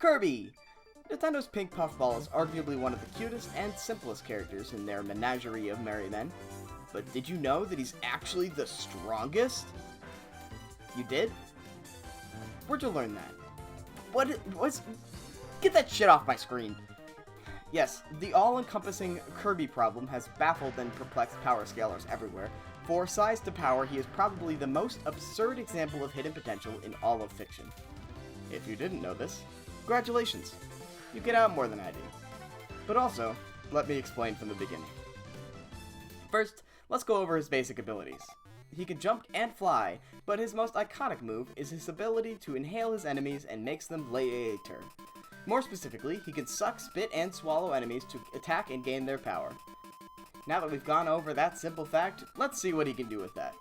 Kirby! Nintendo's pink puffball is arguably one of the cutest and simplest characters in their menagerie of merry men. But did you know that he's actually the strongest? You did? Where'd you learn that? What's... Get that shit off my screen! Yes, the all-encompassing Kirby problem has baffled and perplexed power scalers everywhere. For size to power, he is probably the most absurd example of hidden potential in all of fiction. If you didn't know this, congratulations. You get out more than I do. But also, let me explain from the beginning. First, let's go over his basic abilities. He can jump and fly, but his most iconic move is his ability to inhale his enemies and makes them lay a turn. More specifically, he can suck, spit, and swallow enemies to attack and gain their power. Now that we've gone over that simple fact, let's see what he can do with that.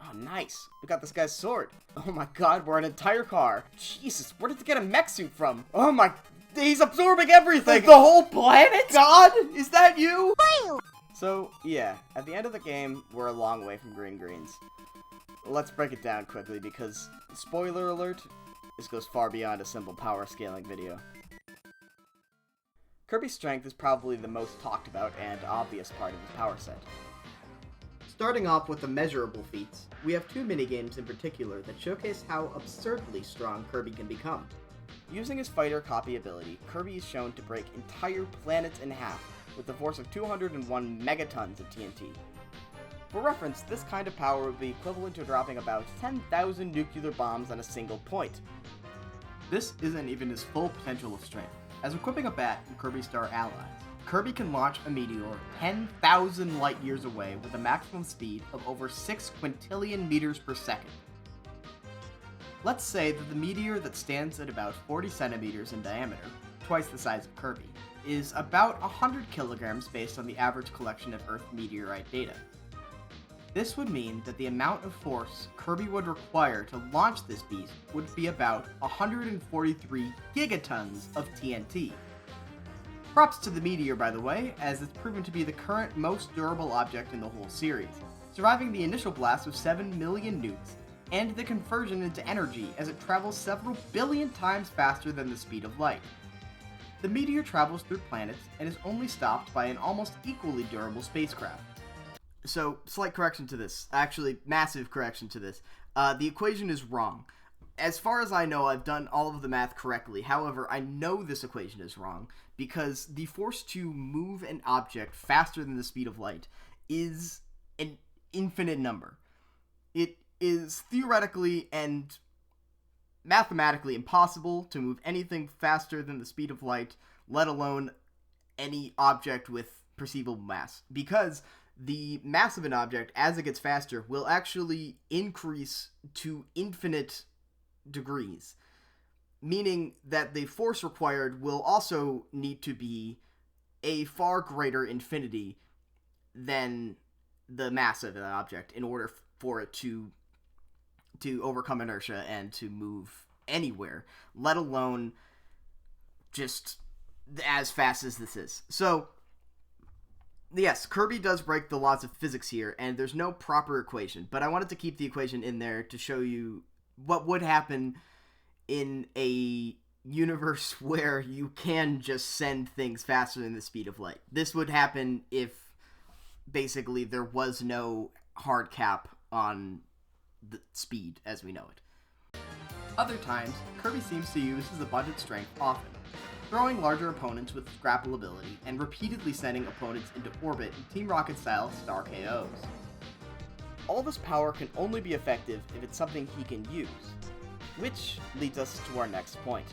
Oh, nice. We got this guy's sword. Oh my god, we're an entire car. Jesus, where did he get a mech suit from? Oh my... He's absorbing everything! The whole planet? God, is that you? So, yeah, at the end of the game, we're a long way from green greens. Let's break it down quickly because, spoiler alert, this goes far beyond a simple power scaling video. Kirby's strength is probably the most talked about and obvious part of his power set. Starting off with the measurable feats, we have two minigames in particular that showcase how absurdly strong Kirby can become. Using his fighter copy ability, Kirby is shown to break entire planets in half with the force of 201 megatons of TNT. For reference, this kind of power would be equivalent to dropping about 10,000 nuclear bombs on a single point. This isn't even his full potential of strength. As equipping a bat in Kirby's Star Allies, Kirby can launch a meteor 10,000 light years away with a maximum speed of over 6 quintillion meters per second. Let's say that the meteor that stands at about 40 centimeters in diameter, twice the size of Kirby, is about 100 kilograms based on the average collection of Earth meteorite data. This would mean that the amount of force Kirby would require to launch this beast would be about 143 gigatons of TNT. Props to the meteor, by the way, as it's proven to be the current most durable object in the whole series, surviving the initial blast of 7 million nukes, and the conversion into energy as it travels several billion times faster than the speed of light. The meteor travels through planets and is only stopped by an almost equally durable spacecraft. So, slight correction to this. Actually, massive correction to this. The equation is wrong. As far as I know, I've done all of the math correctly. However, I know this equation is wrong because the force to move an object faster than the speed of light is an infinite number. It is theoretically and mathematically impossible to move anything faster than the speed of light, let alone any object with perceivable mass, because the mass of an object, as it gets faster, will actually increase to infinite degrees, meaning that the force required will also need to be a far greater infinity than the mass of an object in order for it to overcome inertia and to move anywhere, let alone just as fast as this is. So, yes, Kirby does break the laws of physics here, and there's no proper equation, but I wanted to keep the equation in there to show you what would happen in a universe where you can just send things faster than the speed of light. This would happen if, basically, there was no hard cap on the speed as we know it. Other times, Kirby seems to use his abundant strength often, throwing larger opponents with grapple ability, and repeatedly sending opponents into orbit in Team Rocket-style star KOs. All this power can only be effective if it's something he can use, which leads us to our next point.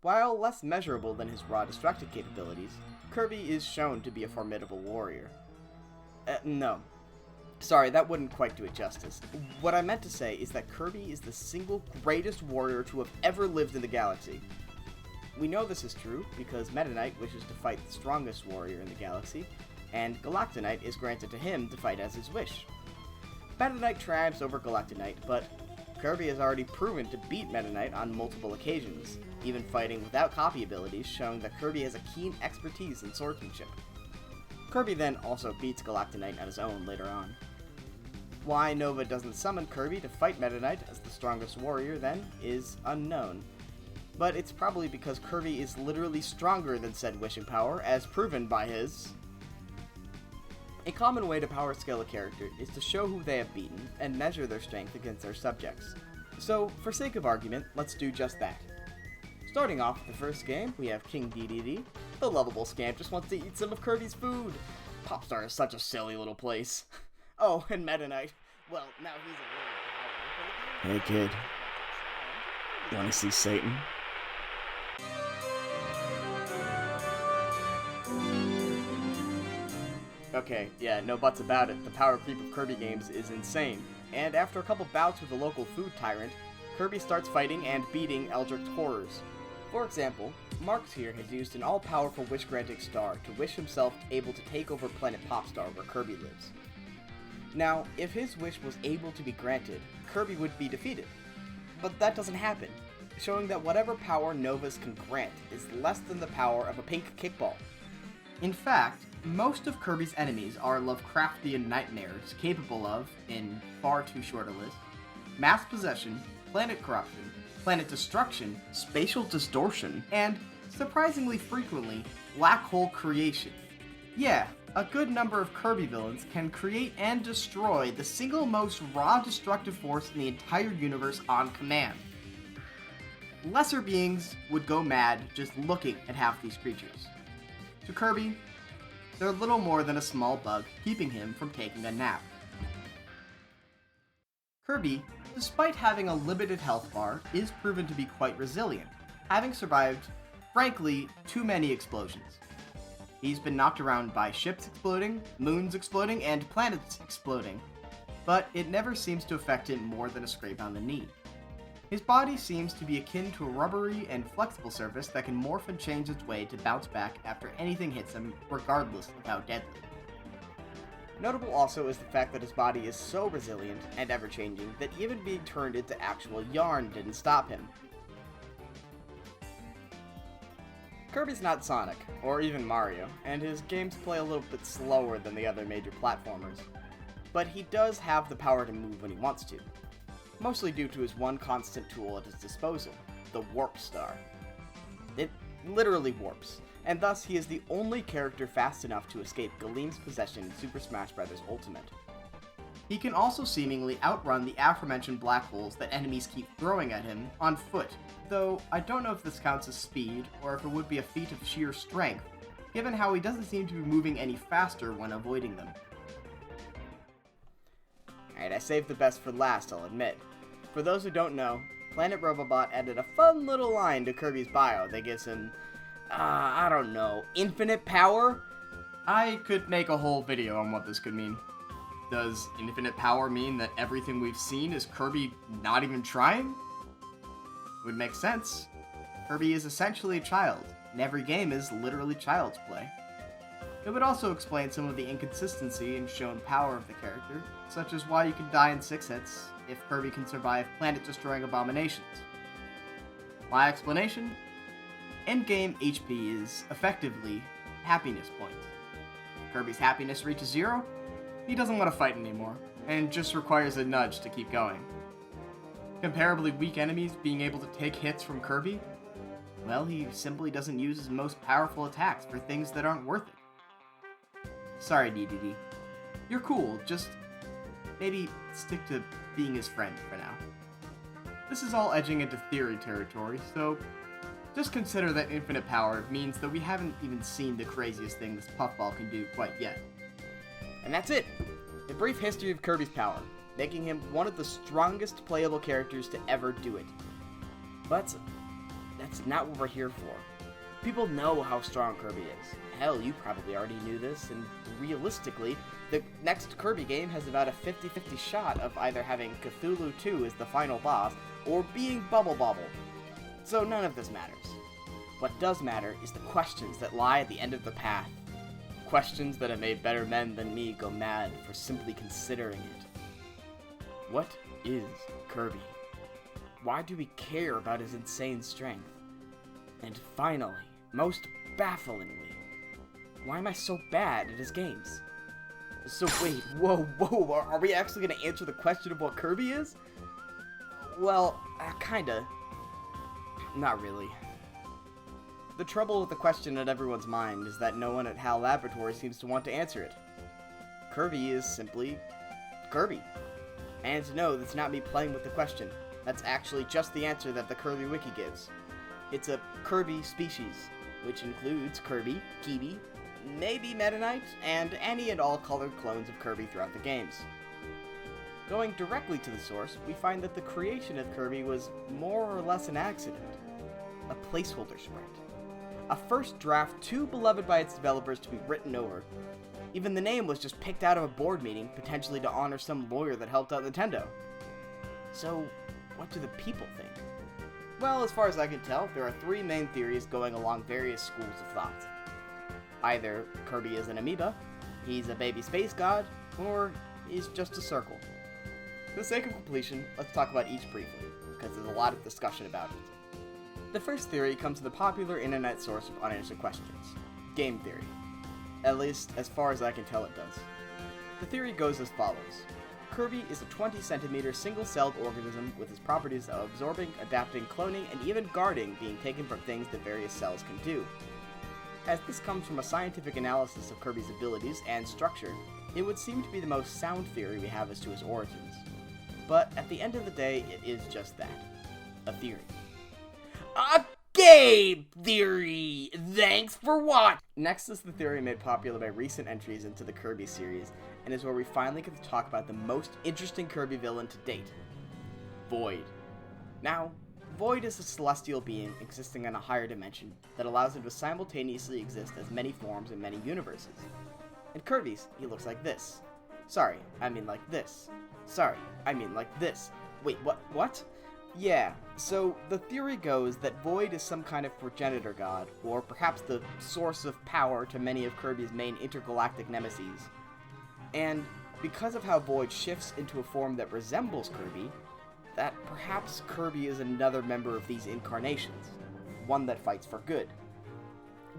While less measurable than his raw destructive capabilities, Kirby is shown to be a formidable warrior. No. Sorry, that wouldn't quite do it justice. What I meant to say is that Kirby is the single greatest warrior to have ever lived in the galaxy. We know this is true because Meta Knight wishes to fight the strongest warrior in the galaxy, and Galactonite is granted to him to fight as his wish. Meta Knight triumphs over Galactonite, but Kirby has already proven to beat Meta Knight on multiple occasions, even fighting without copy abilities, showing that Kirby has a keen expertise in swordsmanship. Kirby then also beats Galactonite on his own later on. Why Nova doesn't summon Kirby to fight Meta Knight as the strongest warrior, then, is unknown. But it's probably because Kirby is literally stronger than said wishing power, as proven by his... A common way to power scale a character is to show who they have beaten, and measure their strength against their subjects. So, for sake of argument, let's do just that. Starting off with the first game, we have King DDD. The lovable scamp just wants to eat some of Kirby's food. Popstar is such a silly little place. Oh, and Meta Knight. Well, now he's a little power. Hey kid, wanna see Satan? Okay, yeah, no buts about it. The power creep of Kirby games is insane. And after a couple bouts with the local food tyrant, Kirby starts fighting and beating Eldritch horrors. For example, Marx here has used an all-powerful wish-granting star to wish himself able to take over planet Popstar where Kirby lives. Now, if his wish was able to be granted, Kirby would be defeated. But that doesn't happen, showing that whatever power Novas can grant is less than the power of a pink kickball. In fact, most of Kirby's enemies are Lovecraftian nightmares capable of, in far too short a list, mass possession, planet corruption, planet destruction, spatial distortion, and, surprisingly frequently, black hole creation. Yeah, a good number of Kirby villains can create and destroy the single most raw destructive force in the entire universe on command. Lesser beings would go mad just looking at half these creatures. To Kirby, they're little more than a small bug keeping him from taking a nap. Kirby, despite having a limited health bar, is proven to be quite resilient, having survived, frankly, too many explosions. He's been knocked around by ships exploding, moons exploding, and planets exploding, but it never seems to affect him more than a scrape on the knee. His body seems to be akin to a rubbery and flexible surface that can morph and change its way to bounce back after anything hits him, regardless of how deadly. Notable also is the fact that his body is so resilient and ever-changing that even being turned into actual yarn didn't stop him. Kirby's not Sonic, or even Mario, and his games play a little bit slower than the other major platformers, but he does have the power to move when he wants to. Mostly due to his one constant tool at his disposal, the Warp Star. It literally warps, and thus he is the only character fast enough to escape Galeem's possession in Super Smash Bros. Ultimate. He can also seemingly outrun the aforementioned black holes that enemies keep throwing at him on foot, though I don't know if this counts as speed, or if it would be a feat of sheer strength, given how he doesn't seem to be moving any faster when avoiding them. Alright, I saved the best for last, I'll admit. For those who don't know, Planet Robobot added a fun little line to Kirby's bio that gives him, I don't know, infinite power? I could make a whole video on what this could mean. Does infinite power mean that everything we've seen is Kirby not even trying? Would make sense. Kirby is essentially a child, and every game is literally child's play. It would also explain some of the inconsistency in shown power of the character, such as why you can die in 6 hits if Kirby can survive planet-destroying abominations. My explanation? Endgame HP is, effectively, happiness points. If Kirby's happiness reaches 0, he doesn't want to fight anymore, and just requires a nudge to keep going. Comparably weak enemies being able to take hits from Kirby? Well, he simply doesn't use his most powerful attacks for things that aren't worth it. Sorry, DDD. You're cool, just maybe stick to being his friend for now. This is all edging into theory territory, so just consider that infinite power means that we haven't even seen the craziest thing this puffball can do quite yet. And that's it! A brief history of Kirby's power, making him one of the strongest playable characters to ever do it. But that's not what we're here for. People know how strong Kirby is. Hell, you probably already knew this, and realistically, the next Kirby game has about a 50-50 shot of either having Cthulhu 2 as the final boss, or being Bubble Bobble. So none of this matters. What does matter is the questions that lie at the end of the path. Questions that have made better men than me go mad for simply considering it. What is Kirby? Why do we care about his insane strength? And finally, most bafflingly, why am I so bad at his games? So wait, whoa, are we actually gonna answer the question of what Kirby is? Well, kinda. Not really. The trouble with the question at everyone's mind is that no one at HAL Laboratory seems to want to answer it. Kirby is simply Kirby. And no, that's not me playing with the question. That's actually just the answer that the Kirby Wiki gives. It's a Kirby species, which includes Kirby, Kiwi, maybe Meta Knight, and any and all colored clones of Kirby throughout the games. Going directly to the source, we find that the creation of Kirby was more or less an accident. A placeholder sprite. A first draft too beloved by its developers to be written over. Even the name was just picked out of a board meeting, potentially to honor some lawyer that helped out Nintendo. So, what do the people think? Well, as far as I can tell, there are three main theories going along various schools of thought. Either Kirby is an amoeba, he's a baby space god, or he's just a circle. For the sake of completion, let's talk about each briefly, because there's a lot of discussion about it. The first theory comes from the popular internet source of unanswered questions, game theory. At least, as far as I can tell, it does. The theory goes as follows. Kirby is a 20-centimeter single-celled organism with its properties of absorbing, adapting, cloning, and even guarding being taken from things that various cells can do. As this comes from a scientific analysis of Kirby's abilities and structure, it would seem to be the most sound theory we have as to his origins. But at the end of the day, it is just that. A theory. A game theory! Thanks for watching! Next is the theory made popular by recent entries into the Kirby series, and is where we finally get to talk about the most interesting Kirby villain to date. Void. Now, Void is a celestial being existing in a higher dimension that allows him to simultaneously exist as many forms in many universes. In Kirby's, he looks like this. Sorry, I mean like this. Sorry, I mean like this. Wait, what? Yeah, so the theory goes that Void is some kind of progenitor god, or perhaps the source of power to many of Kirby's main intergalactic nemesis. And because of how Void shifts into a form that resembles Kirby, that perhaps Kirby is another member of these incarnations, one that fights for good.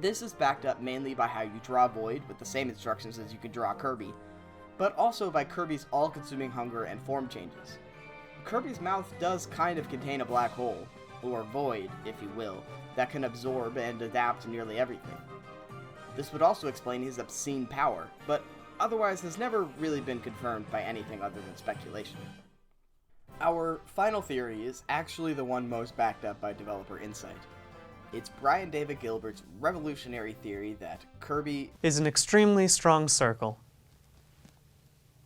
This is backed up mainly by how you draw Void with the same instructions as you can draw Kirby, but also by Kirby's all-consuming hunger and form changes. Kirby's mouth does kind of contain a black hole, or void, if you will, that can absorb and adapt to nearly everything. This would also explain his obscene power, but otherwise has never really been confirmed by anything other than speculation. Our final theory is actually the one most backed up by developer insight. It's Brian David Gilbert's revolutionary theory that Kirby is an extremely strong circle.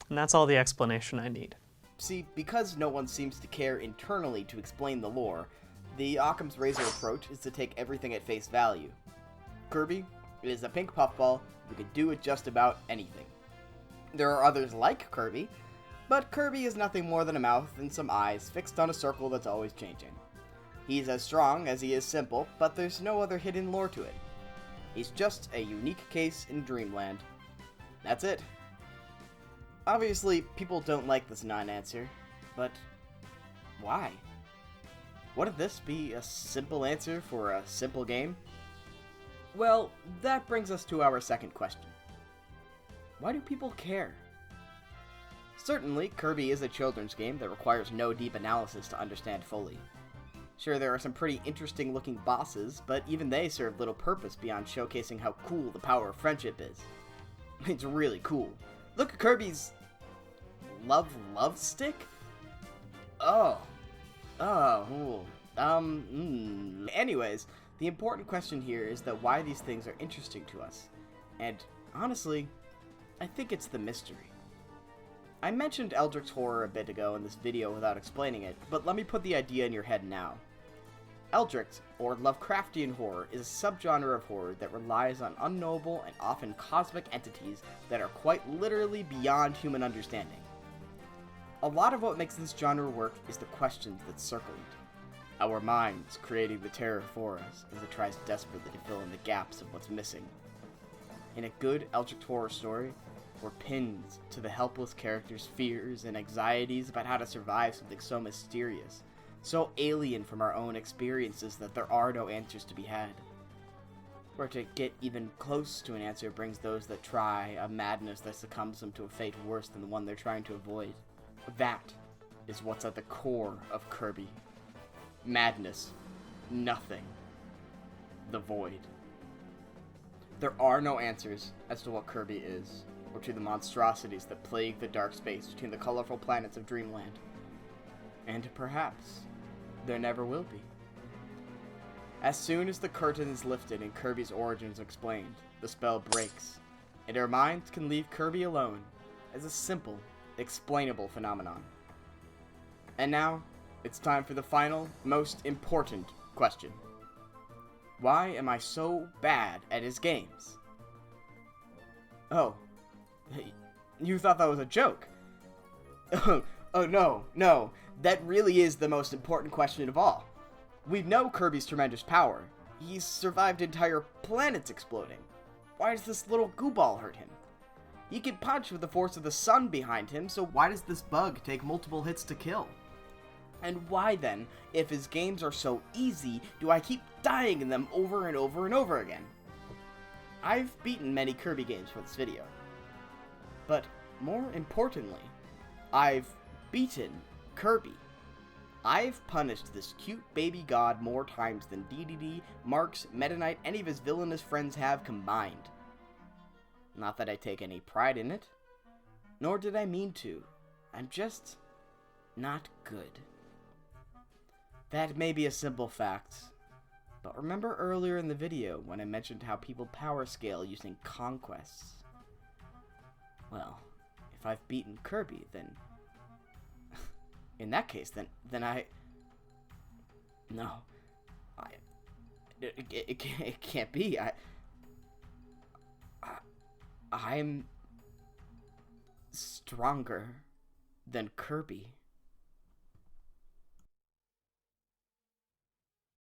And that's all the explanation I need. See, because no one seems to care internally to explain the lore, the Occam's razor approach is to take everything at face value. Kirby is a pink puffball who can do with just about anything. There are others like Kirby, but Kirby is nothing more than a mouth and some eyes fixed on a circle that's always changing. He's as strong as he is simple, but there's no other hidden lore to it. He's just a unique case in Dreamland. That's it. Obviously, people don't like this non-answer, but why? Wouldn't this be a simple answer for a simple game? Well, that brings us to our second question. Why do people care? Certainly, Kirby is a children's game that requires no deep analysis to understand fully. Sure, there are some pretty interesting looking bosses, but even they serve little purpose beyond showcasing how cool the power of friendship is. It's really cool. Look at Kirby's love stick? Anyways, the important question here is that why these things are interesting to us. And honestly, I think it's the mystery. I mentioned Eldritch Horror a bit ago in this video without explaining it, but let me put the idea in your head now. Eldritch, or Lovecraftian horror, is a subgenre of horror that relies on unknowable and often cosmic entities that are quite literally beyond human understanding. A lot of what makes this genre work is the questions that circle it. Our minds creating the terror for us as it tries desperately to fill in the gaps of what's missing. In a good Eldritch Horror story, we're pinned to the helpless characters' fears and anxieties about how to survive something so mysterious, so alien from our own experiences that there are no answers to be had. Or to get even close to an answer brings those that try a madness that succumbs them to a fate worse than the one they're trying to avoid. That is what's at the core of Kirby. Madness. Nothing. The void. There are no answers as to what Kirby is, or to the monstrosities that plague the dark space between the colorful planets of Dreamland. And perhaps there never will be. As soon as the curtain is lifted and Kirby's origins explained, the spell breaks, and our minds can leave Kirby alone as a simple, explainable phenomenon. And now, it's time for the final, most important question. Why am I so bad at his games? Oh, you thought that was a joke? Oh no, that really is the most important question of all. We know Kirby's tremendous power. He's survived entire planets exploding. Why does this little goo ball hurt him? He can punch with the force of the sun behind him, so why does this bug take multiple hits to kill? And why then, if his games are so easy, do I keep dying in them over and over and over again? I've beaten many Kirby games for this video. But more importantly, I've beaten Kirby. I've punished this cute baby god more times than DDD, Marks, Meta Knight, any of his villainous friends have combined. Not that I take any pride in it. Nor did I mean to. I'm just not good. That may be a simple fact, but remember earlier in the video when I mentioned how people power scale using conquests? Well, if I've beaten Kirby, then... in that case, then I... No. It can't be. I'm... stronger than Kirby.